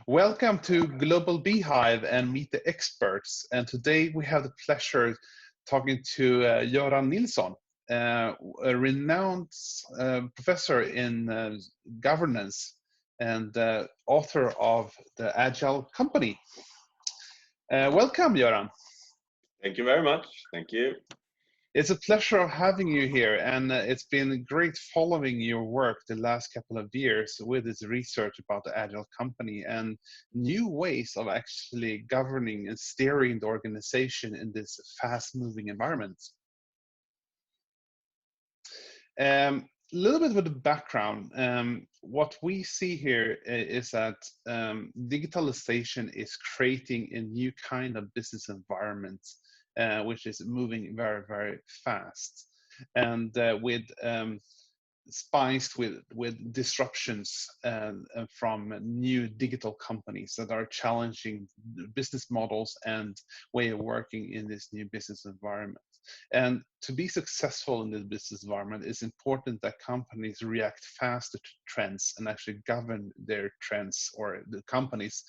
Welcome to Global Beehive and Meet the Experts. And today we have the pleasure talking to Göran Nilsson, a renowned professor in governance and author of The Agile Company. Welcome, Göran. Thank you very much. Thank you. It's a pleasure having you here, and it's been great following your work the last couple of years with this research about the Agile Company and new ways of actually governing and steering the organization in this fast-moving environment. A little bit of the background. What we see here is that digitalization is creating a new kind of business environment, which is moving very, very fast, and spiced with disruptions from new digital companies that are challenging business models and way of working in this new business environment. And to be successful in this business environment, it's important that companies react faster to trends and actually govern their trends or the companies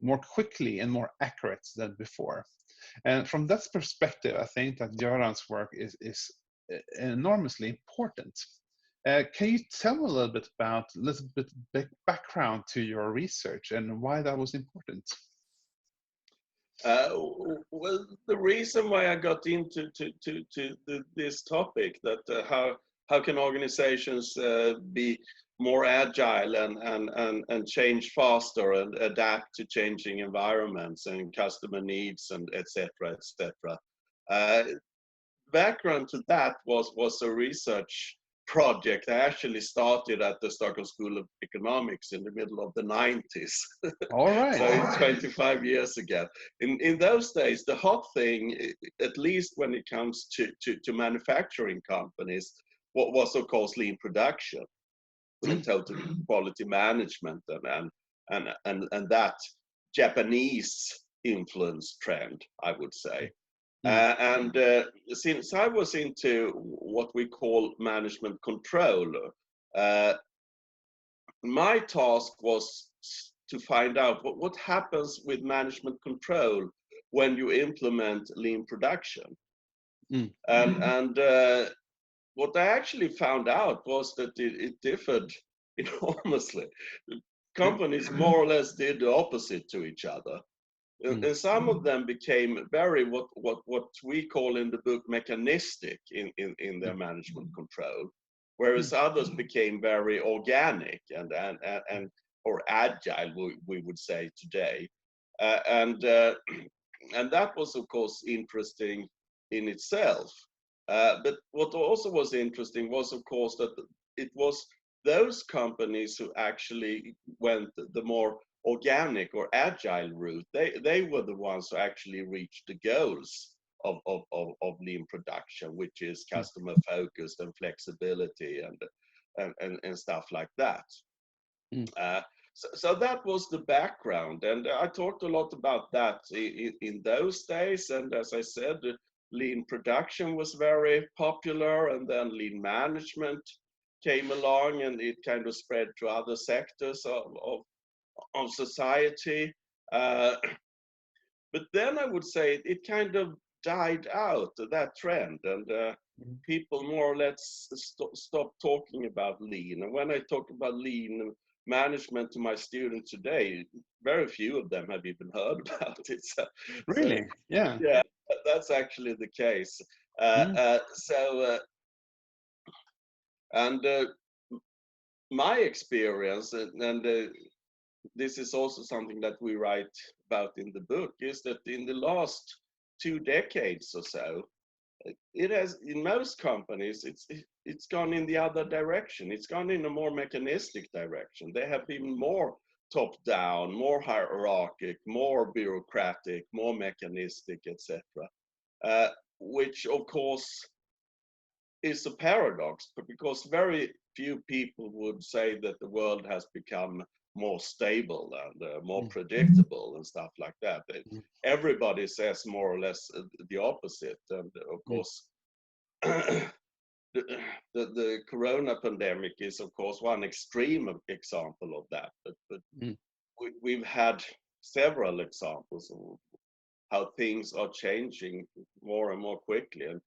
more quickly and more accurate than before. And from that perspective, I think that Göran's work is enormously important. Can you tell me a little bit background to your research and why that was important? Well, the reason why I got into this topic, that how can organizations be more agile and change faster and adapt to changing environments and customer needs and etc. Background to that was a research project I actually started at the Stockholm School of Economics in the middle of the 90s. All right. So it's 25 years ago. In those days, the hot thing, at least when it comes to manufacturing companies, what was of course lean production and total quality management and that Japanese influence trend, I would say. Since I was into what we call management control, my task was to find out what happens with management control when you implement lean production. And what I actually found out was that it differed enormously. Companies more or less did the opposite to each other. And some of them became very what we call in the book mechanistic in their management control, whereas others became very organic and or agile, we would say today, and that was of course interesting in itself. But what also was interesting was of course that it was those companies who actually went the more organic or agile route, they were the ones who actually reached the goals of lean production, which is customer focused and flexibility and stuff like that. So that was the background, and I talked a lot about that in those days. And as I said, lean production was very popular, and then lean management came along, and it kind of spread to other sectors of society, but then I would say it kind of died out, that trend, and people more or less stopped talking about lean. And when I talk about lean management to my students today, very few of them have even heard about it. Really? Yeah. Yeah, that's actually the case. My experience, and this is also something that we write about in the book, is that in the last 2 decades or so, it has, in most companies, it's gone in the other direction. It's gone in a more mechanistic direction. They have been more top-down, more hierarchic, more bureaucratic, more mechanistic, etc. Which, of course, is a paradox, because very few people would say that the world has become more stable and more predictable and stuff like that. Everybody says more or less the opposite, and of course the corona pandemic is of course one extreme example of that, but we've had several examples of how things are changing more and more quickly. And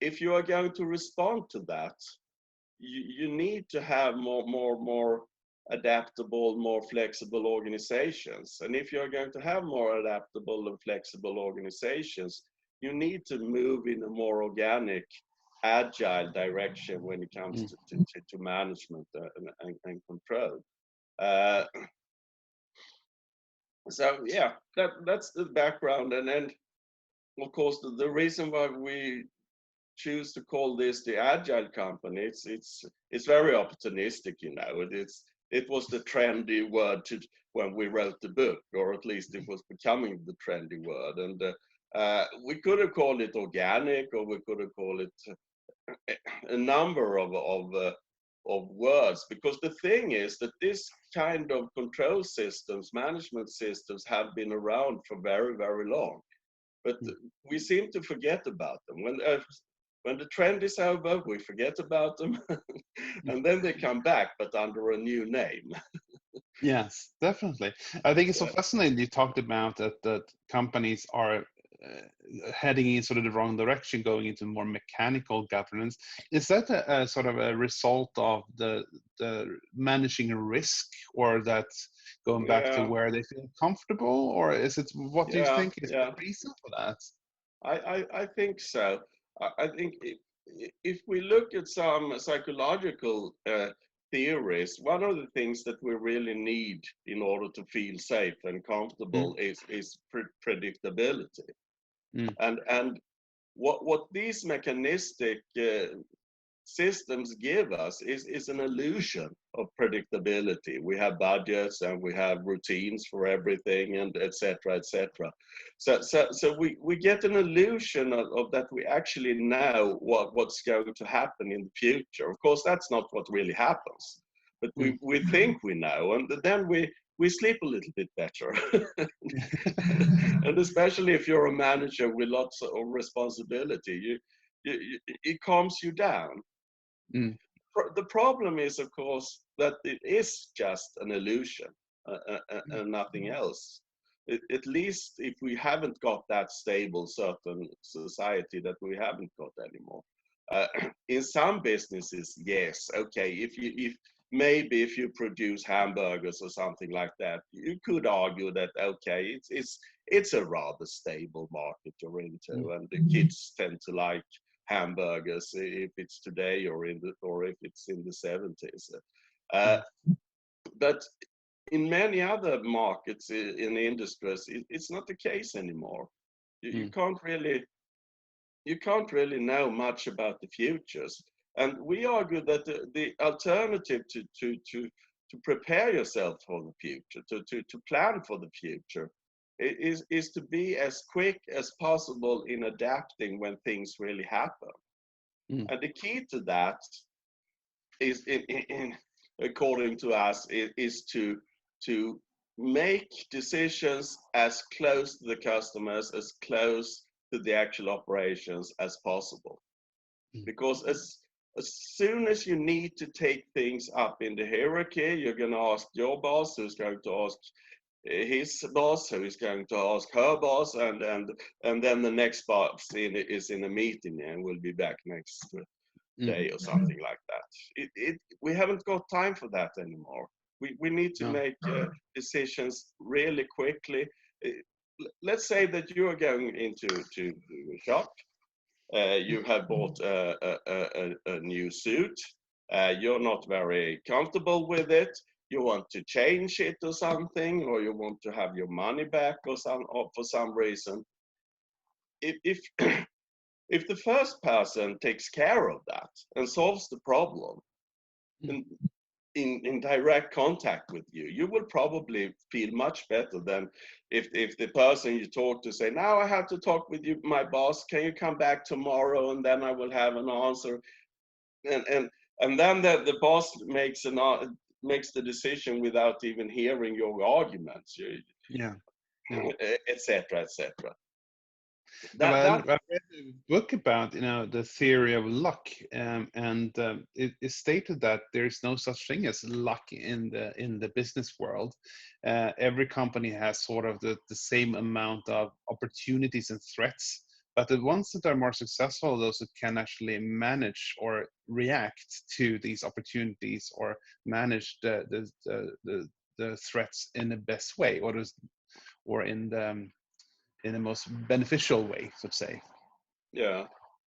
if you are going to respond to that, you need to have more adaptable, more flexible organizations. And if you're going to have more adaptable and flexible organizations, you need to move in a more organic, agile direction when it comes to management and control. So yeah, that's the background. And then of course the reason why we choose to call this the agile company, it's very opportunistic, you know. It was the trendy word when we wrote the book, or at least it was becoming the trendy word. And we could have called it organic, or we could have called it a number of words, because the thing is that this kind of control systems, management systems, have been around for very, very long, but we seem to forget about them. When the trend is over, we forget about them, and then they come back, but under a new name. Yes, definitely. I think it's so fascinating you talked about that companies are heading in sort of the wrong direction, going into more mechanical governance. Is that a sort of a result of the managing a risk, or that going back to where they feel comfortable, or is it, what do you think is the reason for that? I think so. I think if we look at some psychological theories, one of the things that we really need in order to feel safe and comfortable is predictability. And what these mechanistic systems give us is an illusion of predictability. We have budgets and we have routines for everything, and etc. etc. So we get an illusion of that we actually know what's going to happen in the future. Of course, that's not what really happens, but we think we know, and then we sleep a little bit better. And especially if you're a manager with lots of responsibility, it calms you down. The problem is, of course, that it is just an illusion and nothing else. At least if we haven't got that stable certain society that we haven't got anymore. In some businesses, yes, okay, if you produce hamburgers or something like that, you could argue that, okay, it's a rather stable market you're into, and the kids tend to like hamburgers, if it's today or if it's in the 70s. But in many other markets in industries, it's not the case anymore. You can't really know much about the futures. And we argue that the alternative to prepare yourself for the future, to plan for the future, is to be as quick as possible in adapting when things really happen. And the key to that is, according to us, is to make decisions as close to the customers, as close to the actual operations as possible. Because as soon as you need to take things up in the hierarchy, you're going to ask your boss, who's going to ask his boss, who is going to ask her boss, and then the next boss is in a meeting and will be back next day or something like that. We haven't got time for that anymore. We need to make decisions really quickly. Let's say that you are going into a shop. You have bought a new suit. You're not very comfortable with it. You want to change it or something, or you want to have your money back or for some reason. If if the first person takes care of that and solves the problem in direct contact with you, you will probably feel much better than if the person you talk to say, now I have to talk with you, my boss, can you come back tomorrow and then I will have an answer. And then the boss makes the decision without even hearing your arguments, etc. etc. No, That that I read a book about the theory of luck, and it stated that there is no such thing as luck in the business world. Every company has sort of the same amount of opportunities and threats, but the ones that are more successful, those that can actually manage or react to these opportunities or manage the threats in the best way, or in the most beneficial way, so to say. yeah.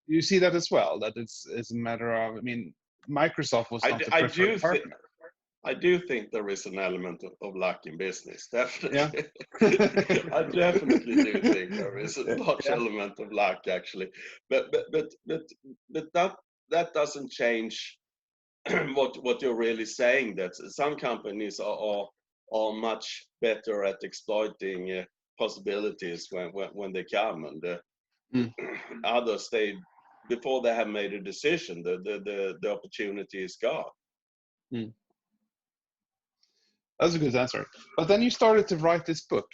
You see that as well, that it's a matter of, I mean, Microsoft was not the I preferred do think partner. I do think there is an element of luck in business. Yeah. Definitely, I definitely do think there is a large Yeah. element of luck, actually. But that doesn't change what you're really saying. That some companies are much better at exploiting possibilities when they come, and Mm, others, they before they have made a decision, the opportunity is gone. mm. That's a good answer. But then you started to write this book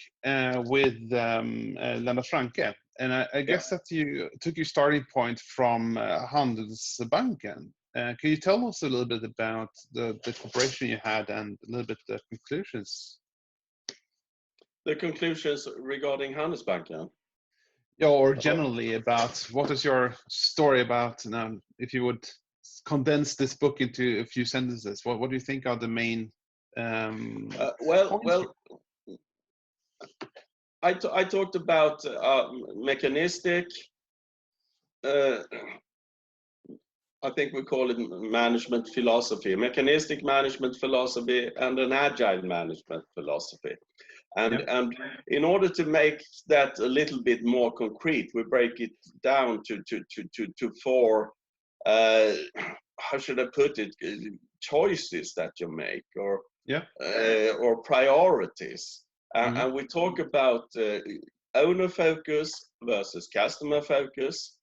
with Lennart Franke, and I Yeah. guess that you took your starting point from Handelsbanken. Can you tell us a little bit about the cooperation you had and a little bit the conclusions? The conclusions regarding Handelsbanken. Yeah, or generally about what is your story about now? If you would condense this book into a few sentences, what do you think are the main points? Well, I talked about mechanistic. Uh, I think we call it management philosophy, mechanistic management philosophy, and an agile management philosophy. Yeah, And in order to make that a little bit more concrete, we break it down to four. How should I put it? Choices that you make, yeah, or priorities. mm-hmm. And we talk about owner focus versus customer focus.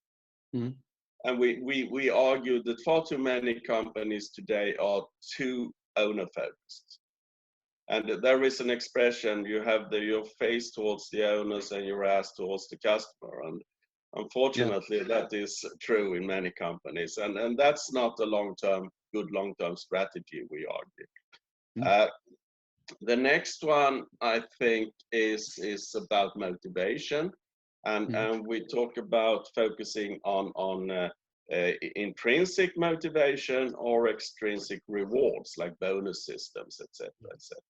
Mm-hmm. And we argue that far too many companies today are too owner focused. And there is an expression, you have your face towards the owners and your ass towards the customer. And Yeah, unfortunately, that is true in many companies. And that's not a good long-term strategy, we argue. mm, Uh, the next one, I think, is about motivation. mm, And we talk about focusing on intrinsic motivation or extrinsic rewards like bonus systems, etc., etc.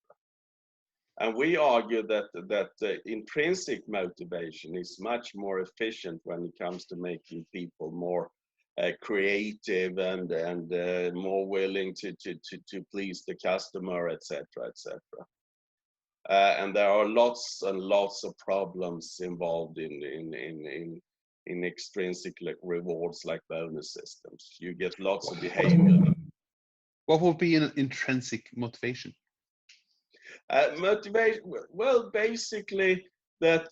And we argue that intrinsic motivation is much more efficient when it comes to making people more creative and more willing to please the customer, etc., etc. And there are lots and lots of problems involved in extrinsic rewards like bonus systems. You get lots of behavior. what would be an intrinsic motivation? Motivation, well, basically that,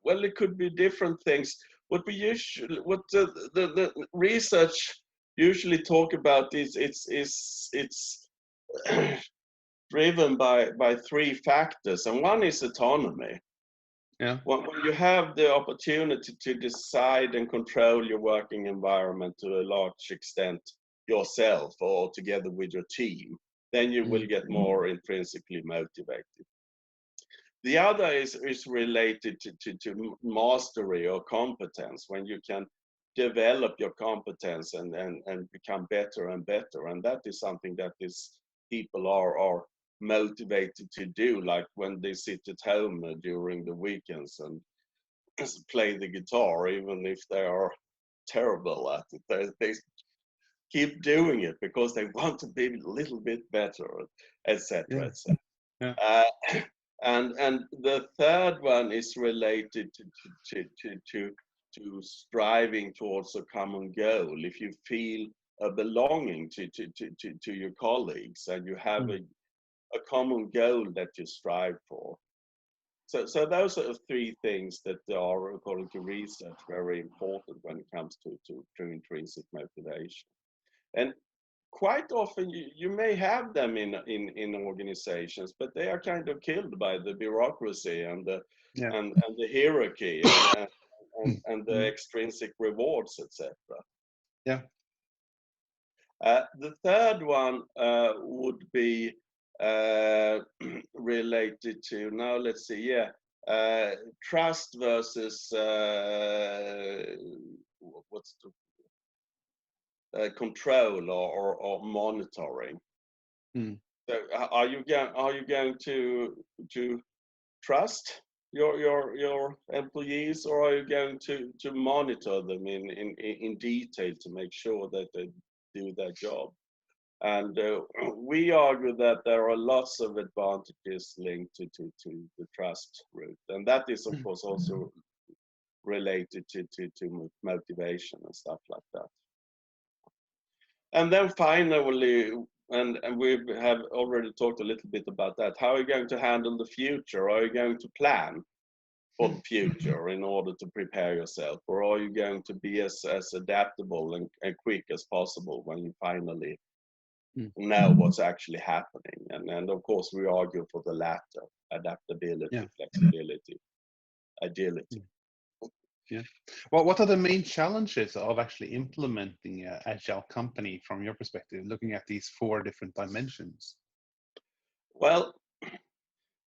well, it could be different things. What the research usually talk about is it's driven by three factors, and one is autonomy. Yeah, When you have the opportunity to decide and control your working environment to a large extent yourself or together with your team, then you will mm, get more intrinsically motivated. The other is related to mastery or competence, when you can develop your competence and become better and better. And that is something that people are motivated to do, like when they sit at home during the weekends and play the guitar, even if they are terrible at it. They keep doing it because they want to be a little bit better, etc., yeah, etc. yeah, And the third one is related to striving towards a common goal. If you feel a belonging to your colleagues and you have mm, a common goal that you strive for. So those are three things that are, according to research, very important when it comes to intrinsic motivation. And quite often you may have them in organizations, but they are kind of killed by the bureaucracy and the hierarchy and the extrinsic rewards, etc. Yeah. The third one would be related to, now let's see, trust versus what's the control or monitoring. So are you going to trust your employees, or are you going to monitor them in detail to make sure that they do their job? And we argue that there are lots of advantages linked to the trust route, and that is of course also related to motivation and stuff like that. And then finally, and we have already talked a little bit about that, how are you going to handle the future? Are you going to plan for the future in order to prepare yourself, or are you going to be as adaptable and quick as possible when you finally know what's actually happening? And of course we argue for the latter: adaptability, flexibility, agility. Yeah. Well, what are the main challenges of actually implementing an agile company from your perspective, looking at these 4 different dimensions? Well,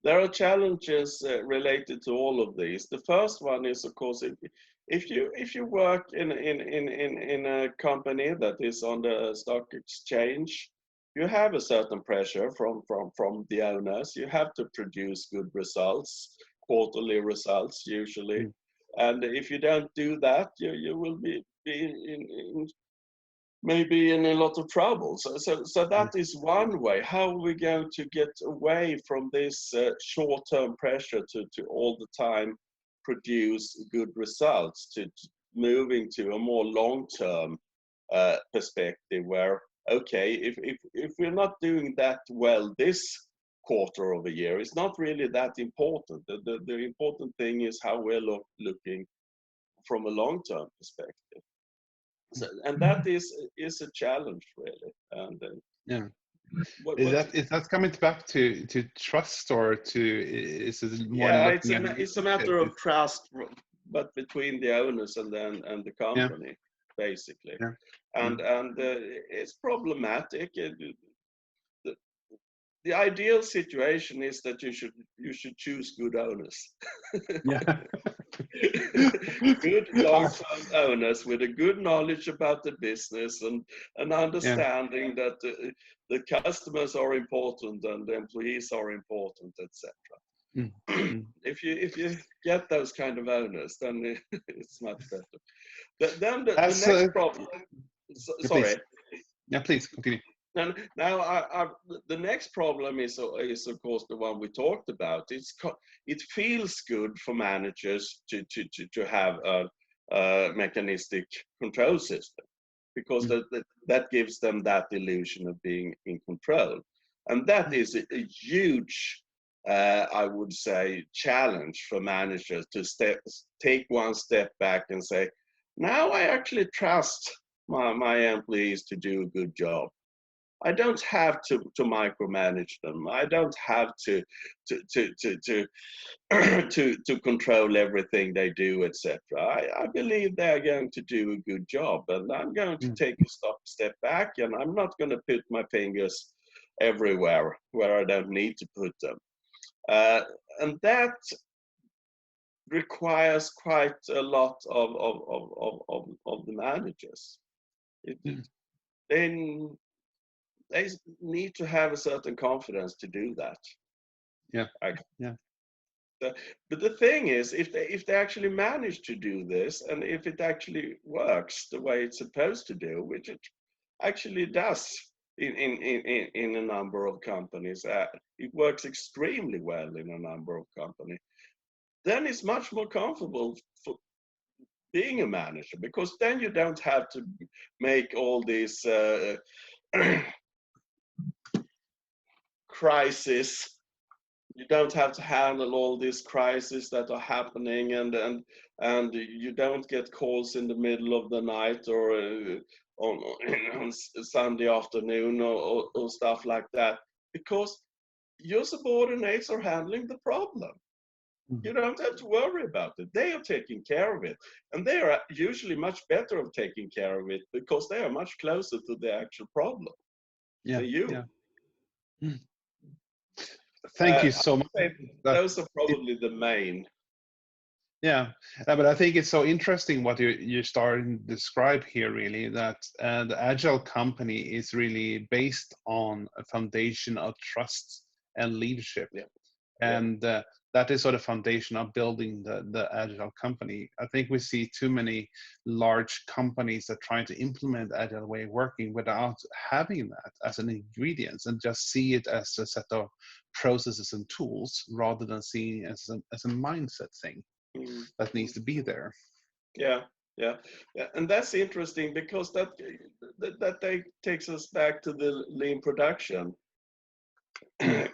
there are challenges related to all of these. The first one is, of course, if you work in a company that is on the stock exchange, you have a certain pressure from the owners. You have to produce good results, quarterly results usually. And if you don't do that, you will be maybe in a lot of trouble. So that is one way. How are we going to get away from this short-term pressure to all the time produce good results, to moving to a more long-term perspective where, okay, if we're not doing that well this quarter of a year, it's not really that important. The important thing is how we're looking from a long-term perspective. So, and that is a challenge, really. And is that coming back to trust, or is it more looking at it's a matter of trust, but between the owners and the company, basically. And it's problematic. The ideal situation is that you should choose good owners. Good long-term owners with a good knowledge about the business and an understanding that the customers are important and the employees are important, etc. If you get those kind of owners, then it's much better. Then the next problem. Sorry. Yeah, please continue. Now, the next problem is of course the one we talked about. It feels good for managers to have a mechanistic control system, because that gives them that illusion of being in control, and that is a huge, I would say, challenge for managers to take one step back and say, now I actually trust my employees to do a good job. I don't have to micromanage them. I don't have to control everything they do, etc. I believe they're going to do a good job, and I'm going to take a step back, and I'm not going to put my fingers everywhere where I don't need to put them. And that requires quite a lot of the managers. They need to have a certain confidence to do that. But the thing is, if they actually manage to do this, and if it actually works the way it's supposed to do, which it actually does in a number of companies, it works extremely well in a number of companies, then it's much more comfortable for being a manager, because then you don't have to make all these crisis. You don't have to handle all these crises that are happening, and you don't get calls in the middle of the night on Sunday afternoon or stuff like that, because your subordinates are handling the problem. You don't have to worry about it. They are taking care of it. And they are usually much better of taking care of it because they are much closer to the actual problem than you. Yeah. Thank you so much. Those are probably the main. Yeah, but I think it's so interesting what you're starting to describe here, really, that the agile company is really based on a foundation of trust and leadership. Yeah. And that is sort of foundation of building the agile company. I think we see too many large companies that try to implement agile way of working without having that as an ingredient, and just see it as a set of processes and tools rather than seeing it as a mindset thing that needs to be there. Yeah, and that's interesting because that takes us back to the lean production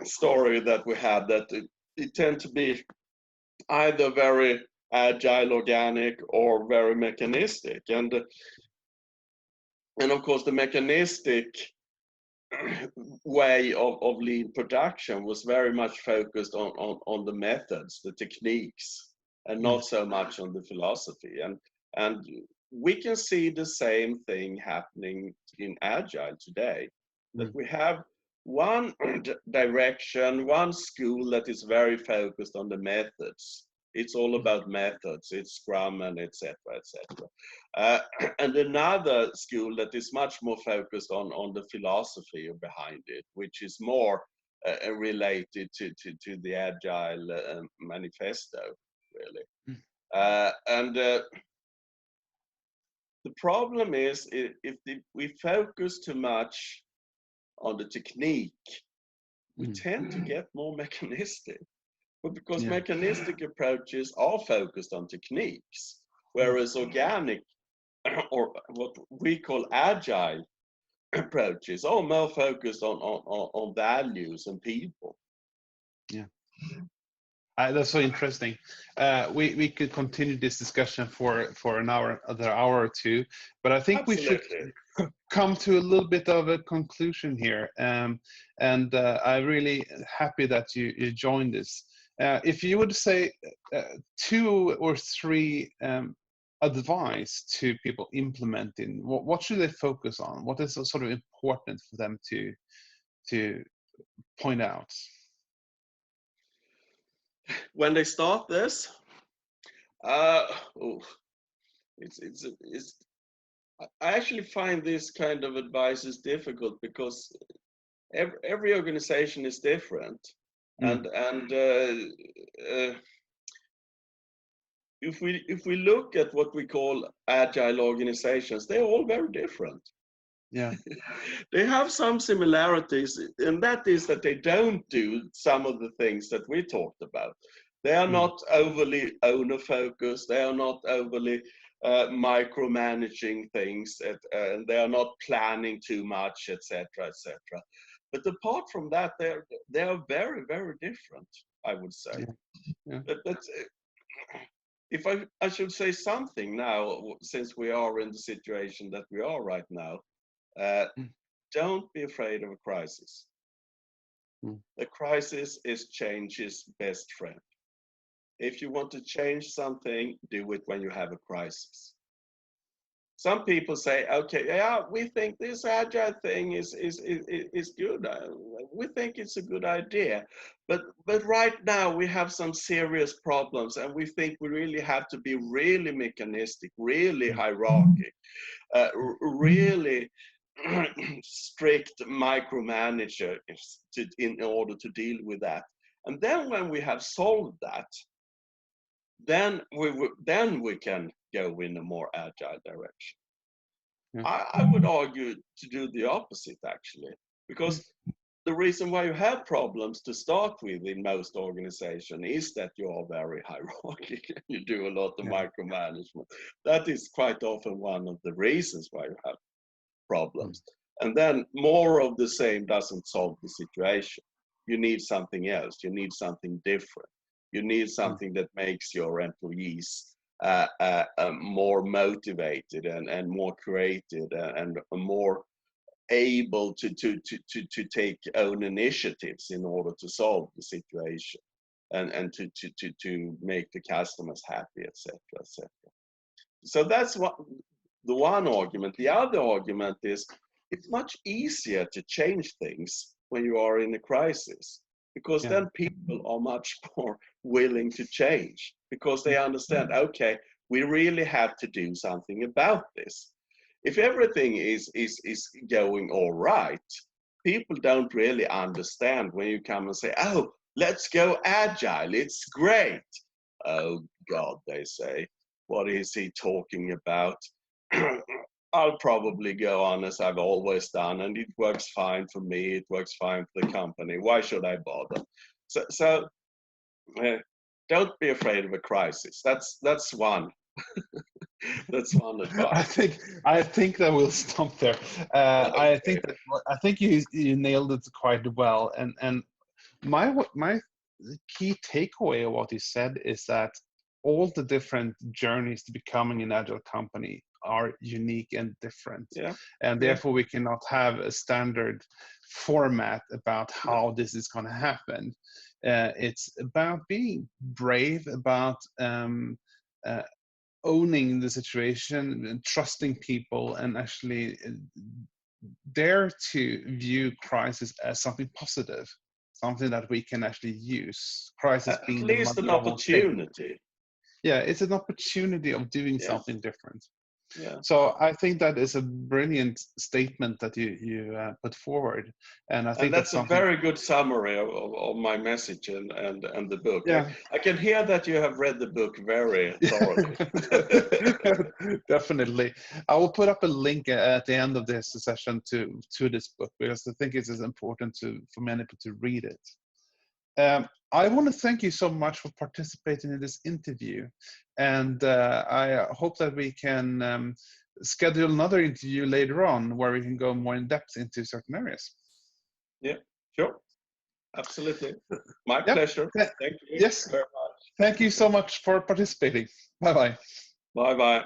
story that we had, that it tend to be either very agile, organic, or very mechanistic, and of course the mechanistic way of lean production was very much focused on the methods, the techniques, and not so much on the philosophy. And we can see the same thing happening in agile today, that we have one direction, one school that is very focused on the methods. It's all about methods, it's Scrum and etc. And another school that is much more focused on the philosophy behind it, which is more related to the Agile manifesto, really. And the problem is, if we focus too much on the technique, we tend to get more mechanistic. But because mechanistic approaches are focused on techniques, whereas organic, or what we call agile approaches, are more focused on values and people. Yeah. That's so interesting. We could continue this discussion for another hour or two, but I think Absolutely. We should come to a little bit of a conclusion here. And I'm really happy that you joined this. If you would say 2 or 3 advice to people implementing, what should they focus on? What is sort of important for them to point out? When they start this, I actually find this kind of advice is difficult because every organization is different, and if we look at what we call agile organizations, they're all very different. Yeah. They have some similarities, and that is that they don't do some of the things that we talked about. They are not overly owner focused. They are not overly micromanaging things, and they are not planning too much, etc., etc. But apart from that, they are very, very different, I would say. Yeah. But if I should say something now, since we are in the situation that we are right now, don't be afraid of a crisis. The crisis is change's best friend. If you want to change something, do it when you have a crisis. Some people say, okay, yeah, we think this agile thing is good. We think it's a good idea. But right now we have some serious problems, and we think we really have to be really mechanistic, really hierarchic, really strict micromanager in order to deal with that. And then when we have solved that, then we can go in a more agile direction. I would argue to do the opposite, actually, because the reason why you have problems to start with in most organizations is that you are very hierarchical. You do a lot of micromanagement. That is quite often one of the reasons why you have problems. And then more of the same doesn't solve the situation. You need something else. You need something different. You need something that makes your employees more motivated and more creative and more able to take own initiatives in order to solve the situation and to make the customers happy, etc., etc. So that's what the one argument. The other argument is it's much easier to change things when you are in a crisis, because then people are much more willing to change, because they understand, okay, we really have to do something about this. If everything is going all right, people don't really understand when you come and say, oh, let's go agile, it's great. Oh God, they say, what is he talking about? I'll probably go on as I've always done, and it works fine for me, it works fine for the company. Why should I bother? So don't be afraid of a crisis. That's one. That's one advice. I think that we'll stop there. Okay. I think you nailed it quite well. And my key takeaway of what you said is that all the different journeys to becoming an agile company are unique and different. Yeah. And therefore we cannot have a standard format about how this is going to happen. It's about being brave, about owning the situation and trusting people, and actually dare to view crisis as something positive, something that we can actually use. Crisis At being least the an mother of all things. opportunity. Yeah, it's an opportunity of doing something different. Yeah. So I think that is a brilliant statement that you put forward, and I think that's something. A very good summary of my message and the book. Yeah. I can hear that you have read the book very thoroughly. Definitely. I will put up a link at the end of this session to this book, because I think it is important for many people to read it. I want to thank you so much for participating in this interview, and I hope that we can schedule another interview later on where we can go more in depth into certain areas. Yeah, sure. Absolutely. My pleasure. Thank you very much. Thank you so much for participating. Bye-bye. Bye-bye.